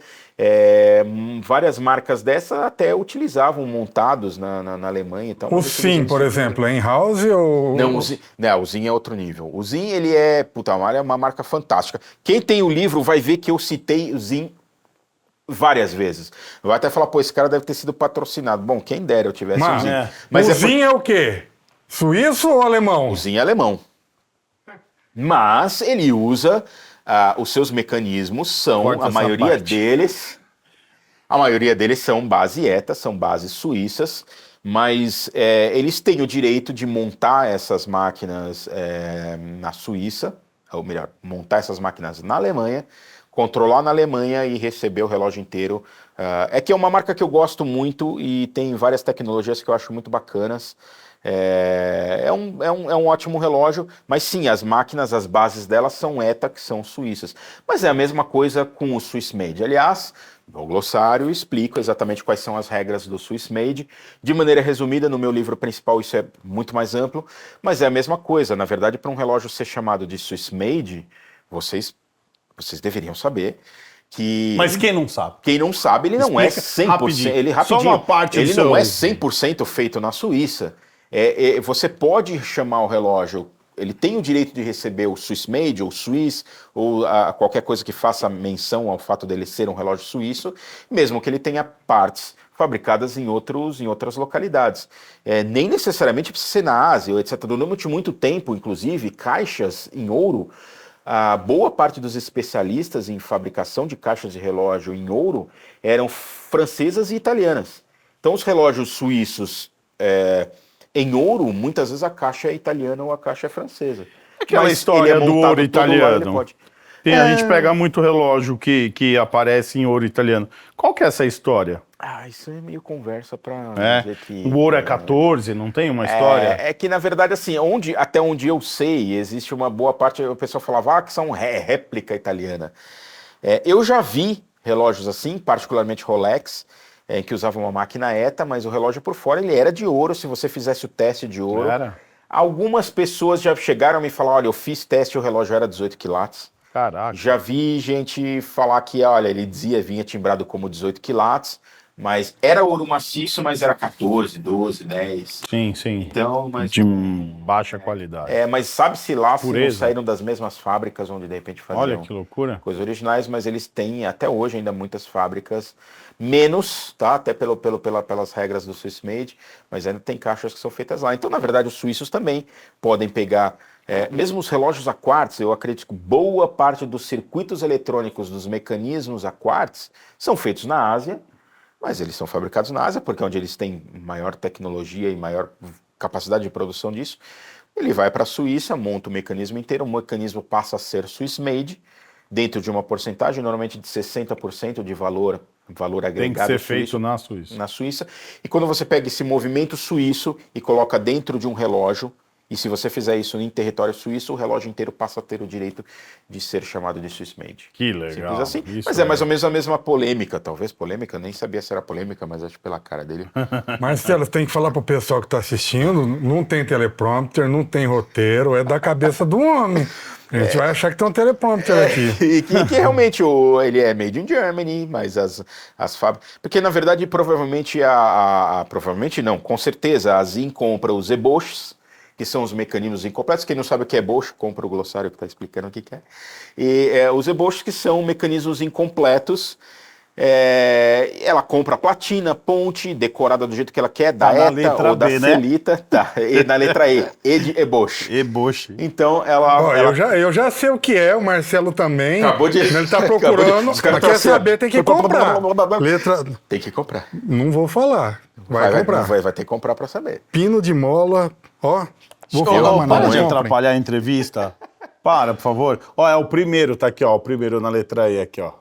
Várias marcas dessas até utilizavam montados na Alemanha. Então, o Zin, por exemplo, é in-house ou... Não, o Zin é outro nível. O Zin, ele é uma marca fantástica. Quem tem o livro vai ver que eu citei o Zin várias vezes. Vai até falar, pô, esse cara deve ter sido patrocinado. Bom, quem dera eu tivesse um Zin. Mas o Zin é o quê? Suíço ou alemão? O Zin é alemão. Mas ele usa os seus mecanismos, a maioria deles são base ETA, são bases suíças, mas eles têm o direito de montar essas máquinas na Suíça, ou melhor, montar essas máquinas na Alemanha, controlar na Alemanha e receber o relógio inteiro. Que é uma marca que eu gosto muito e tem várias tecnologias que eu acho muito bacanas. É um ótimo relógio, mas sim, as máquinas, as bases delas são ETA, que são suíças. Mas é a mesma coisa com o Swiss Made. Aliás, no glossário eu explico exatamente quais são as regras do Swiss Made. De maneira resumida, no meu livro principal isso é muito mais amplo, mas é a mesma coisa. Na verdade, para um relógio ser chamado de Swiss Made, vocês deveriam saber que... Mas quem não sabe? Quem não sabe, ele não é 100%. Rapidinho. Só uma parte ele do não é seu... 100% feito na Suíça. Você pode chamar o relógio, ele tem o direito de receber o Swiss Made, ou Swiss, ou qualquer coisa que faça menção ao fato dele ser um relógio suíço, mesmo que ele tenha partes fabricadas em outras localidades. Nem necessariamente precisa ser na Ásia, etc. Durante muito tempo, inclusive, caixas em ouro, a boa parte dos especialistas em fabricação de caixas de relógio em ouro eram francesas e italianas. Então os relógios suíços... em ouro, muitas vezes a caixa é italiana ou a caixa é francesa. Aquela história do ouro italiano. A gente pega muito relógio que aparece em ouro italiano. Qual que é essa história? Isso é meio conversa para dizer que... O ouro é 14, não tem uma história? É que, na verdade, assim, até onde eu sei, existe uma boa parte, o pessoal falava que são réplica italiana. Eu já vi relógios assim, particularmente Rolex, que usava uma máquina ETA, mas o relógio por fora ele era de ouro, se você fizesse o teste de ouro. Algumas pessoas já chegaram a me falar, olha, eu fiz teste e o relógio era 18 quilates. Caraca. Já vi gente falar que, olha, ele vinha timbrado como 18 quilates, Mas era ouro maciço, mas era 14, 12, 10. Sim, sim. Então, mas... De baixa qualidade. mas sabe-se lá se não Pureza. saíram das mesmas fábricas onde de repente faziam Olha que loucura. coisas originais, mas eles têm até hoje ainda muitas fábricas, menos, tá? Até pelas regras do Swiss Made, mas ainda tem caixas que são feitas lá. Então, na verdade, os suíços também podem pegar, mesmo os relógios a quartz, eu acredito que boa parte dos circuitos eletrônicos, dos mecanismos a quartz, são feitos na Ásia, mas eles são fabricados na Ásia, porque é onde eles têm maior tecnologia e maior capacidade de produção disso. Ele vai para a Suíça, monta o mecanismo inteiro, o mecanismo passa a ser Swiss Made, dentro de uma porcentagem, normalmente de 60% de valor agregado. Tem que ser suíço, feito na Suíça. na Suíça. E quando você pega esse movimento suíço e coloca dentro de um relógio, e se você fizer isso em território suíço, o relógio inteiro passa a ter o direito de ser chamado de Swiss Made. Que legal. Simples assim. Isso Mas é mais ou menos a mesma polêmica, talvez polêmica, eu nem sabia se era polêmica, mas acho pela cara dele. Marcelo, tem que falar pro pessoal que tá assistindo, não tem teleprompter, não tem roteiro, é da cabeça do homem. A gente vai achar que tem um teleprompter aqui. E que realmente ele é made in Germany, mas as fábricas... Porque, na verdade, provavelmente provavelmente não, com certeza, a ZIN compra os e-Boschs, que são os mecanismos incompletos. Quem não sabe o que é Bosch, compra o glossário que está explicando o que é. E os e-Boschs, que são mecanismos incompletos, ela compra platina, ponte, decorada do jeito que ela quer, da na ETA letra ou da B, né? Celita, tá, e na letra E de e-Bosch. E-Bosch. Então, Ó, ela eu já sei o que é, o Marcelo também. Acabou de- Ele tá acabou de- procurando, os caras mas tão quer assim, saber, tem que comprar. Letra, tem que comprar. não vou falar, vai comprar. Vai ter que comprar para saber. Pino de mola, ó, vou Ô, falar, mas para não de comprem. atrapalhar a entrevista. Para, por favor. Ó, é o primeiro, tá aqui, ó. O primeiro na letra E aqui, ó.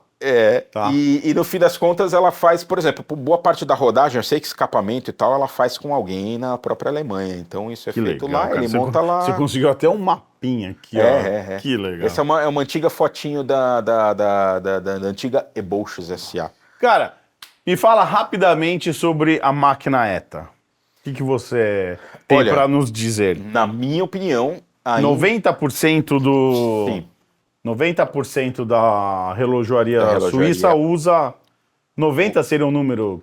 Tá. E no fim das contas ela faz, por exemplo, por boa parte da rodagem, eu sei que escapamento e tal, ela faz com alguém na própria Alemanha. Então isso é Que feito legal, lá, cara. ele monta lá. Você conseguiu até um mapinha aqui, ó. Que legal. Essa é uma antiga fotinho da antiga e-Boschs SA. Cara, me fala rapidamente sobre a máquina ETA. O que você tem Olha, pra nos dizer? Na minha opinião, ainda... 90% do... Sim. 90% da relojoaria, Da relojoaria. suíça usa... 90 seria um número...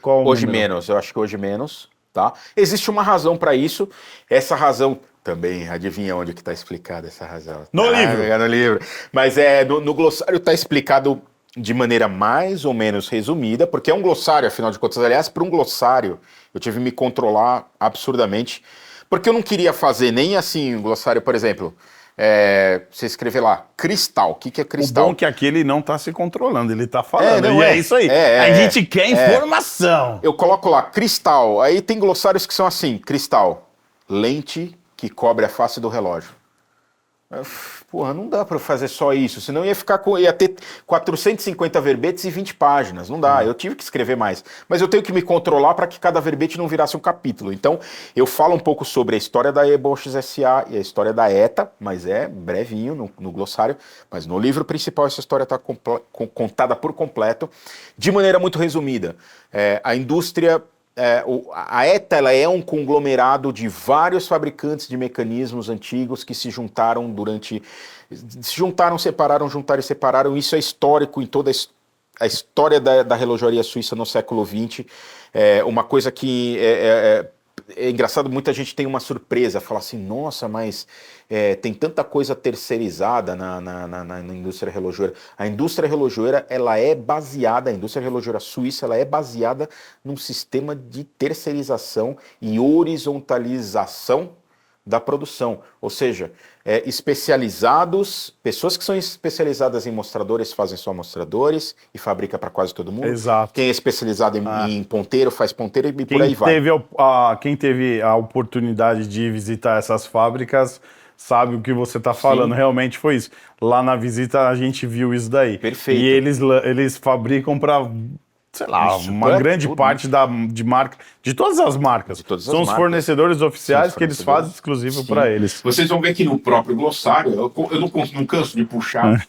Qual o Hoje número? menos, eu acho que hoje menos, tá? Existe uma razão para isso. Essa razão também, adivinha onde que está explicada essa razão? No livro. É no livro. Mas no glossário está explicado de maneira mais ou menos resumida, porque é um glossário, afinal de contas. Aliás, para um glossário, eu tive que me controlar absurdamente, porque eu não queria fazer nem assim um glossário, por exemplo, você escrever lá, cristal. O que é O cristal? bom é que aqui ele não tá se controlando, ele tá falando. não e é é. isso aí. É, a é, gente quer informação. Eu coloco lá, cristal. Aí tem glossários que são assim, cristal, lente que cobre a face do relógio. Porra, não dá pra fazer só isso, senão ia ter 450 verbetes e 20 páginas, não dá, eu tive que escrever mais. Mas eu tenho que me controlar para que cada verbete não virasse um capítulo. Então, eu falo um pouco sobre a história da e-Boschs SA e a história da ETA, mas é brevinho no glossário, mas no livro principal essa história está contada por completo, de maneira muito resumida. A indústria... a ETA ela é um conglomerado de vários fabricantes de mecanismos antigos que se juntaram separaram, juntaram e separaram. Isso é histórico em toda a história da relojoaria suíça no século XX. Uma coisa que é engraçado, muita gente tem uma surpresa, fala assim, nossa, mas tem tanta coisa terceirizada na indústria relojoeira. A indústria relojoeira, a indústria relojoeira suíça, ela é baseada num sistema de terceirização e horizontalização da produção, ou seja, pessoas que são especializadas em mostradores fazem só mostradores e fabrica para quase todo mundo. Exato. Quem é especializado em ponteiro faz ponteiro e por aí vai. Quem teve a oportunidade de visitar essas fábricas sabe o que você está falando. Sim. Realmente foi isso. Lá na visita a gente viu isso daí. Perfeito. E eles fabricam para, sei lá, Isso, uma pra grande tudo. parte de marca, de todas as marcas. De todas as São os marcas. fornecedores oficiais São os que eles fornecedores. fazem exclusivo Sim. para eles. Vocês vão ver que no próprio glossário, eu não canso de puxar,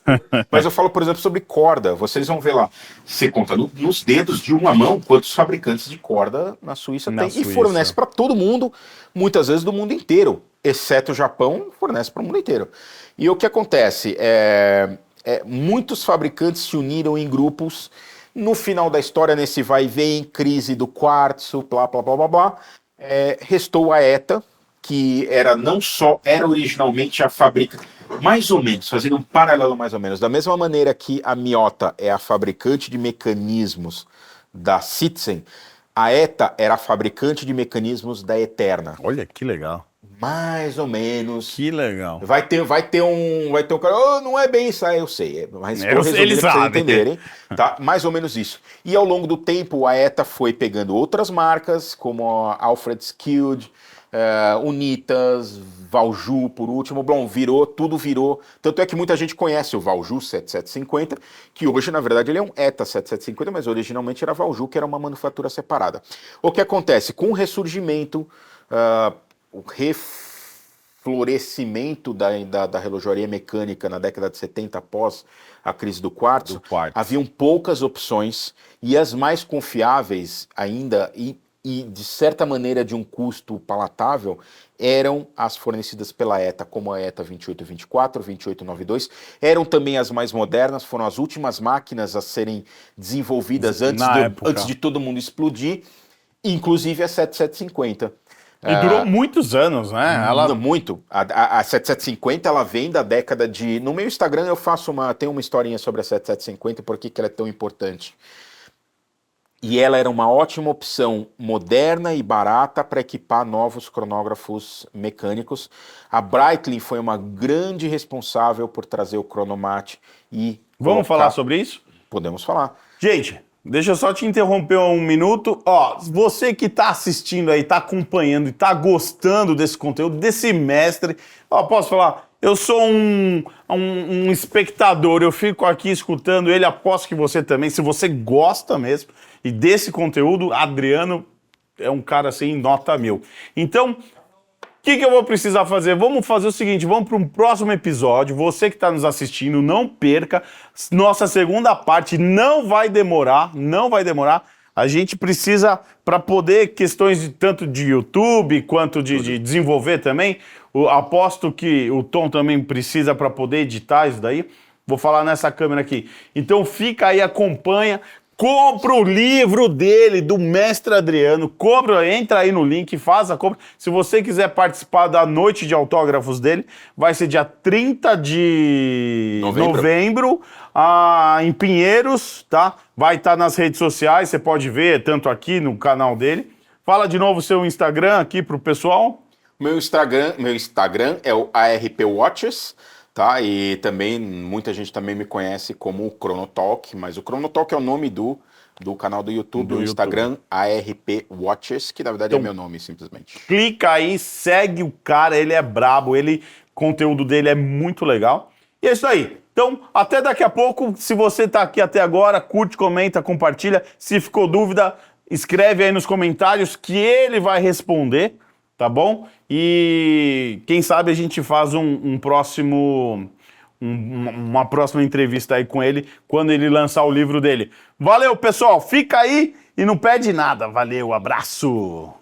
mas eu falo, por exemplo, sobre corda. Vocês vão ver lá, você conta nos dedos de uma mão quantos fabricantes de corda na Suíça tem. Suíça. E fornece para todo mundo, muitas vezes do mundo inteiro, exceto o Japão, fornece para o mundo inteiro. E o que acontece? Muitos fabricantes se uniram em grupos No final da história, nesse vai e vem, crise do quartzo, blá, blá, blá, blá, blá, restou a ETA, que era originalmente a fábrica, mais ou menos, fazendo um paralelo mais ou menos, da mesma maneira que a Miyota é a fabricante de mecanismos da Citizen, a ETA era a fabricante de mecanismos da Eterna. Olha que legal. Mais ou menos. Que legal. Vai ter um cara, "Oh, não é bem isso, eu sei, mas estou resumindo eles para vocês sabem. entenderem, tá? Mais ou menos isso. E ao longo do tempo, a ETA foi pegando outras marcas, como a Alfred Skilled, Unitas, Valjoux, por último, bom, tudo virou. Tanto é que muita gente conhece o Valjoux 7750, que hoje, na verdade, ele é um ETA 7750, mas originalmente era Valjoux, que era uma manufatura separada. O que acontece? Com o ressurgimento, o reflorescimento da relojoaria mecânica na década de 70, após a crise do quartzo, haviam poucas opções, e as mais confiáveis ainda, e de certa maneira de um custo palatável, eram as fornecidas pela ETA, como a ETA 2824, 2892, eram também as mais modernas, foram as últimas máquinas a serem desenvolvidas antes de todo mundo explodir, inclusive a 7750. E durou muitos anos, né? Muito. A 7750, ela vem da década de... No meu Instagram eu tenho uma historinha sobre a 7750, por que ela é tão importante. E ela era uma ótima opção moderna e barata para equipar novos cronógrafos mecânicos. A Breitling foi uma grande responsável por trazer o Chronomat e... Vamos falar sobre isso? Podemos falar. Gente, deixa eu só te interromper um minuto. Ó, você que tá assistindo aí, tá acompanhando e tá gostando desse conteúdo, desse mestre, ó, posso falar? Eu sou um espectador, eu fico aqui escutando ele, aposto que você também, se você gosta mesmo, e desse conteúdo, Adriano é um cara assim, nota 1000. Então, o que eu vou precisar fazer? Vamos fazer o seguinte, vamos para um próximo episódio, você que está nos assistindo, não perca, nossa segunda parte não vai demorar, a gente precisa, para poder, questões tanto de YouTube, quanto de desenvolver também, aposto que o Tom também precisa para poder editar isso daí, vou falar nessa câmera aqui. Então fica aí, acompanha, compra o livro dele, do Mestre Adriano, entra aí no link, faz a compra. Se você quiser participar da noite de autógrafos dele, vai ser dia 30 de novembro em Pinheiros, tá? Vai estar nas redes sociais, você pode ver, tanto aqui no canal dele. Fala de novo o seu Instagram aqui pro pessoal. Meu Instagram é o ARP Watches, tá? E também, muita gente também me conhece como o Chronotalk, mas o Chronotalk é o nome do canal do YouTube, do Instagram, ARP Watches, que na verdade é meu nome, simplesmente. Clica aí, segue o cara, ele é brabo, o conteúdo dele é muito legal. E é isso aí. Então, até daqui a pouco. Se você tá aqui até agora, curte, comenta, compartilha. Se ficou dúvida, escreve aí nos comentários que ele vai responder, tá bom? E quem sabe a gente faz uma próxima entrevista aí com ele quando ele lançar o livro dele. Valeu, pessoal. Fica aí e não perde nada. Valeu, abraço.